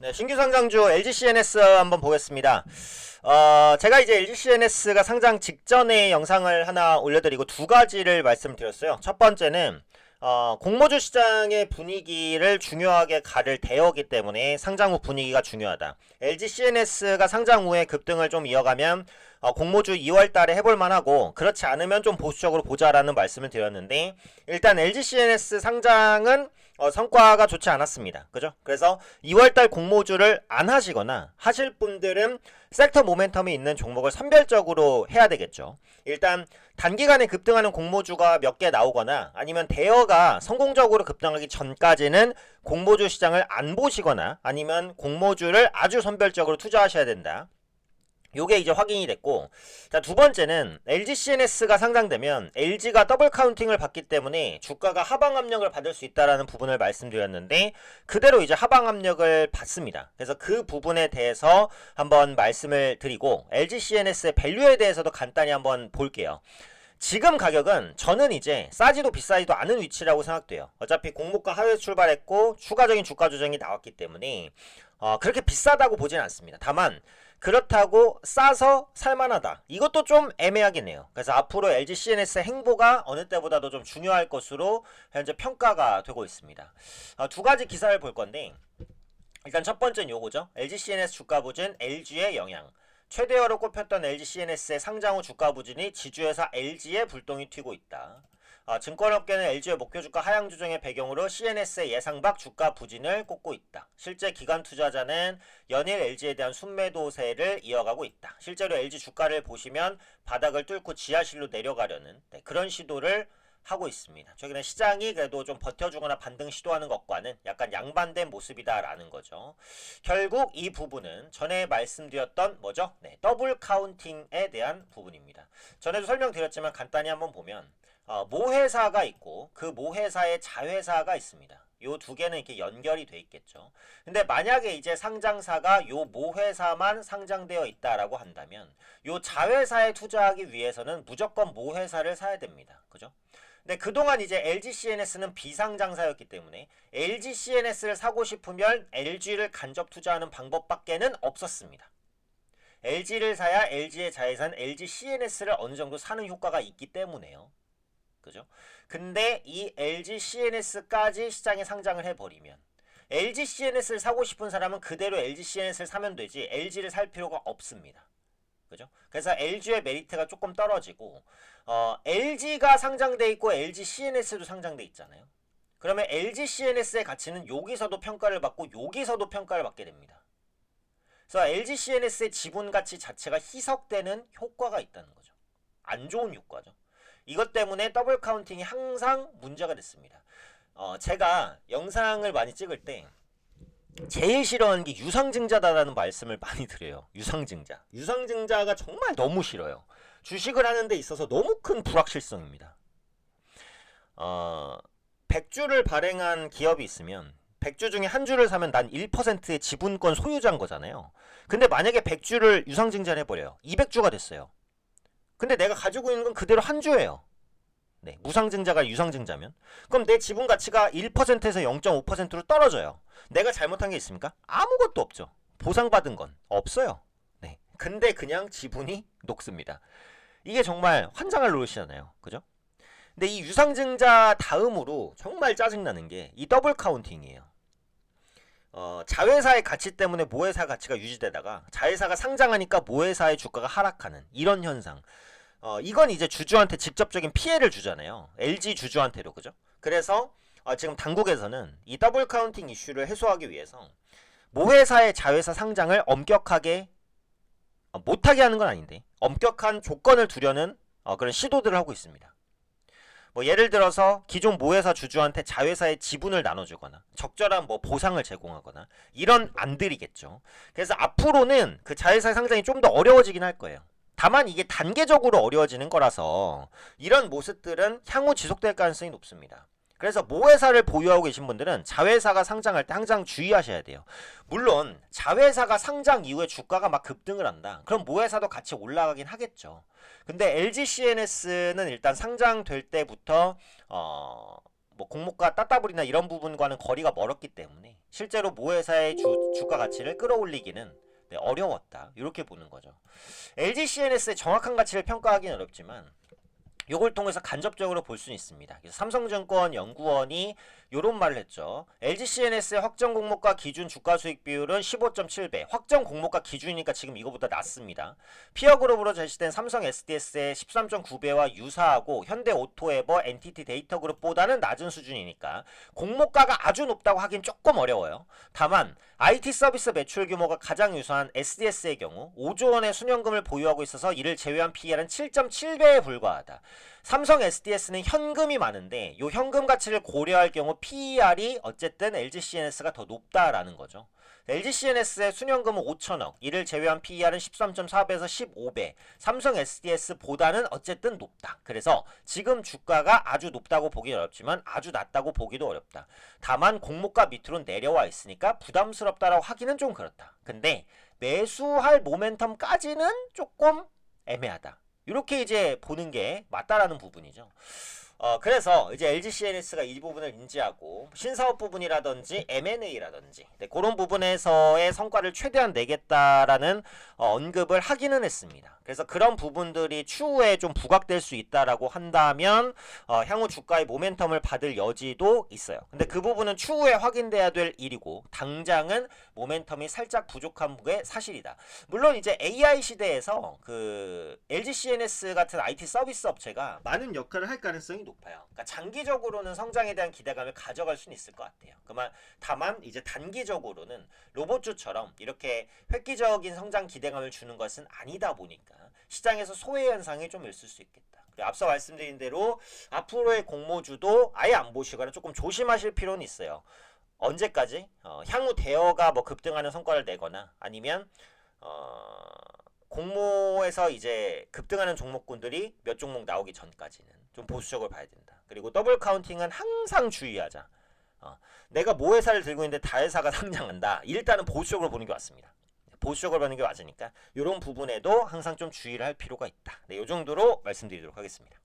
네, 신규 상장주 LG CNS 한번 보겠습니다. 제가 이제 LG CNS가 상장 직전에 영상을 하나 올려드리고 두 가지를 말씀드렸어요. 첫 번째는 공모주 시장의 분위기를 중요하게 가를 대여기 때문에 상장 후 분위기가 중요하다. LG CNS가 상장 후에 급등을 좀 이어가면 공모주 2월 달에 해볼 만하고, 그렇지 않으면 좀 보수적으로 보자라는 말씀을 드렸는데, 일단 LG CNS 상장은 성과가 좋지 않았습니다. 그죠? 그래서 2월달 공모주를 안 하시거나 하실 분들은 섹터 모멘텀이 있는 종목을 선별적으로 해야 되겠죠. 일단 단기간에 급등하는 공모주가 몇 개 나오거나 아니면 대여가 성공적으로 급등하기 전까지는 공모주 시장을 안 보시거나 아니면 공모주를 아주 선별적으로 투자하셔야 된다. 요게 이제 확인이 됐고, 자, 두 번째는 LG CNS가 상장되면 LG가 더블 카운팅을 받기 때문에 주가가 하방 압력을 받을 수 있다라는 부분을 말씀드렸는데, 그대로 이제 하방 압력을 받습니다. 그래서 그 부분에 대해서 한번 말씀을 드리고, LG CNS의 밸류에 대해서도 간단히 한번 볼게요. 지금 가격은 저는 이제 싸지도 비싸지도 않은 위치라고 생각돼요. 어차피 공모가 하회에서 출발했고 추가적인 주가 조정이 나왔기 때문에 그렇게 비싸다고 보진 않습니다. 다만 그렇다고 싸서 살만하다, 이것도 좀 애매하긴 해요. 그래서 앞으로 LG CNS의 행보가 어느 때보다도 좀 중요할 것으로 현재 평가가 되고 있습니다. 두 가지 기사를 볼 건데, 일단 첫 번째는 요거죠. LG CNS 주가 부진 LG의 영향. 최대어로 꼽혔던 LG CNS의 상장 후 주가 부진이 지주회사 LG에 불똥이 튀고 있다. 증권업계는 LG의 목표 주가 하향 조정의 배경으로 CNS의 예상 밖 주가 부진을 꼽고 있다. 실제 기관 투자자는 연일 LG에 대한 순매도세를 이어가고 있다. 실제로 LG 주가를 보시면 바닥을 뚫고 지하실로 내려가려는 그런 시도를 하고 있습니다. 최근에 시장이 그래도 좀 버텨주거나 반등 시도하는 것과는 약간 양반된 모습이다라는 거죠. 결국 이 부분은 전에 말씀드렸던 뭐죠? 네, 더블 카운팅에 대한 부분입니다. 전에도 설명드렸지만 간단히 한번 보면 모회사가 있고 그 모회사의 자회사가 있습니다. 요 두 개는 이렇게 연결이 돼 있겠죠. 근데 만약에 이제 상장사가 요 모회사만 상장되어 있다라고 한다면 요 자회사에 투자하기 위해서는 무조건 모회사를 사야 됩니다. 그죠? 근데 그동안 이제 LG CNS는 비상장사였기 때문에 LG CNS를 사고 싶으면 LG를 간접 투자하는 방법밖에는 없었습니다. LG를 사야 LG의 자회사는 LG CNS를 어느 정도 사는 효과가 있기 때문에요. 그죠? 근데 이 LG CNS까지 시장에 상장을 해버리면 LG CNS를 사고 싶은 사람은 그대로 LG CNS를 사면 되지 LG를 살 필요가 없습니다. 그죠? 그래서 LG의 메리트가 조금 떨어지고 LG가 상장돼 있고 LG CNS도 상장돼 있잖아요. 그러면 LG CNS의 가치는 여기서도 평가를 받고 여기서도 평가를 받게 됩니다. 그래서 LG CNS의 지분 가치 자체가 희석되는 효과가 있다는 거죠. 안 좋은 효과죠. 이것 때문에 더블 카운팅이 항상 문제가 됐습니다. 제가 영상을 많이 찍을 때 제일 싫어하는 게 유상증자다라는 말씀을 많이 드려요. 유상증자. 유상증자가 정말 너무 싫어요. 주식을 하는 데 있어서 너무 큰 불확실성입니다. 100주를 발행한 기업이 있으면 100주 중에 한 주를 사면 난 1%의 지분권 소유자인 거잖아요. 근데 만약에 100주를 유상증자를 해버려요. 200주가 됐어요. 근데 내가 가지고 있는 건 그대로 한 주예요. 네, 무상증자가 유상증자면 그럼 내 지분 가치가 1%에서 0.5%로 떨어져요. 내가 잘못한 게 있습니까? 아무것도 없죠. 보상받은 건 없어요. 네, 근데 그냥 지분이 녹습니다. 이게 정말 환장할 노릇이잖아요. 그죠? 근데 이 유상증자 다음으로 정말 짜증나는 게 이 더블 카운팅이에요. 자회사의 가치 때문에 모회사 가치가 유지되다가 자회사가 상장하니까 모회사의 주가가 하락하는 이런 현상. 이건 이제 주주한테 직접적인 피해를 주잖아요. LG 주주한테로. 그죠? 그래서 지금 당국에서는 이 더블 카운팅 이슈를 해소하기 위해서 모회사의 자회사 상장을 엄격하게 못하게 하는 건 아닌데 엄격한 조건을 두려는 그런 시도들을 하고 있습니다. 뭐 예를 들어서 기존 모회사 주주한테 자회사의 지분을 나눠주거나 적절한 뭐 보상을 제공하거나 이런 안들이겠죠. 그래서 앞으로는 그 자회사 상장이 좀 더 어려워지긴 할 거예요. 다만 이게 단계적으로 어려워지는 거라서 이런 모습들은 향후 지속될 가능성이 높습니다. 그래서 모회사를 보유하고 계신 분들은 자회사가 상장할 때 항상 주의하셔야 돼요. 물론 자회사가 상장 이후에 주가가 막 급등을 한다. 그럼 모회사도 같이 올라가긴 하겠죠. 근데 LG CNS는 일단 상장될 때부터 뭐 공모가 따따블이나 이런 부분과는 거리가 멀었기 때문에 실제로 모회사의 주가 가치를 끌어올리기는 네, 어려웠다. 이렇게 보는 거죠. LG CNS의 정확한 가치를 평가하기는 어렵지만 요걸 통해서 간접적으로 볼 수는 있습니다. 그래서 삼성증권 연구원이 요런 말을 했죠. LG CNS의 확정 공모가 기준 주가 수익 비율은 15.7배. 확정 공모가 기준이니까 지금 이거보다 낮습니다. 피어그룹으로 제시된 삼성 SDS의 13.9배와 유사하고 현대오토에버, NTT 데이터그룹보다는 낮은 수준이니까 공모가가 아주 높다고 하긴 조금 어려워요. 다만 IT 서비스 매출 규모가 가장 유사한 SDS의 경우 5조 원의 순현금을 보유하고 있어서 이를 제외한 PER은 7.7배에 불과하다. 삼성 SDS는 현금이 많은데 이 현금 가치를 고려할 경우 PER이 어쨌든 LG CNS가 더 높다라는 거죠. LG CNS의 순현금은 5천억, 이를 제외한 PER은 13.4배에서 15배, 삼성 SDS보다는 어쨌든 높다. 그래서 지금 주가가 아주 높다고 보기 어렵지만 아주 낮다고 보기도 어렵다. 다만 공모가 밑으로 내려와 있으니까 부담스럽다라고 하기는 좀 그렇다. 근데 매수할 모멘텀까지는 조금 애매하다. 이렇게 이제 보는 게 맞다라는 부분이죠. 그래서 이제 LG CNS가 이 부분을 인지하고 신사업 부분이라든지 M&A라든지 그런 부분에서의 성과를 최대한 내겠다라는 언급을 하기는 했습니다. 그래서 그런 부분들이 추후에 좀 부각될 수 있다라고 한다면 향후 주가의 모멘텀을 받을 여지도 있어요. 근데 그 부분은 추후에 확인돼야 될 일이고 당장은 모멘텀이 살짝 부족한 게 사실이다. 물론 이제 AI 시대에서 그 LG CNS 같은 IT 서비스 업체가 많은 역할을 할 가능성이 높아요. 그러니까 장기적으로는 성장에 대한 기대감을 가져갈 수는 있을 것 같아요. 다만 이제 단기적으로는 로봇주처럼 이렇게 획기적인 성장 기대감을 주는 것은 아니다 보니까 시장에서 소외 현상이 좀 있을 수 있겠다. 그리고 앞서 말씀드린 대로 앞으로의 공모주도 아예 안 보시거나 조금 조심하실 필요는 있어요. 언제까지? 향후 대여가 뭐 급등하는 성과를 내거나 아니면 공모에서 이제 급등하는 종목군들이 몇 종목 나오기 전까지는 좀 보수적으로 봐야 된다. 그리고 더블 카운팅은 항상 주의하자. 내가 모회사를 들고 있는데 다회사가 상장한다. 일단은 보수적으로 보는 게 맞습니다. 보수적으로 보는 게 맞으니까 이런 부분에도 항상 좀 주의를 할 필요가 있다. 네, 이 정도로 말씀드리도록 하겠습니다.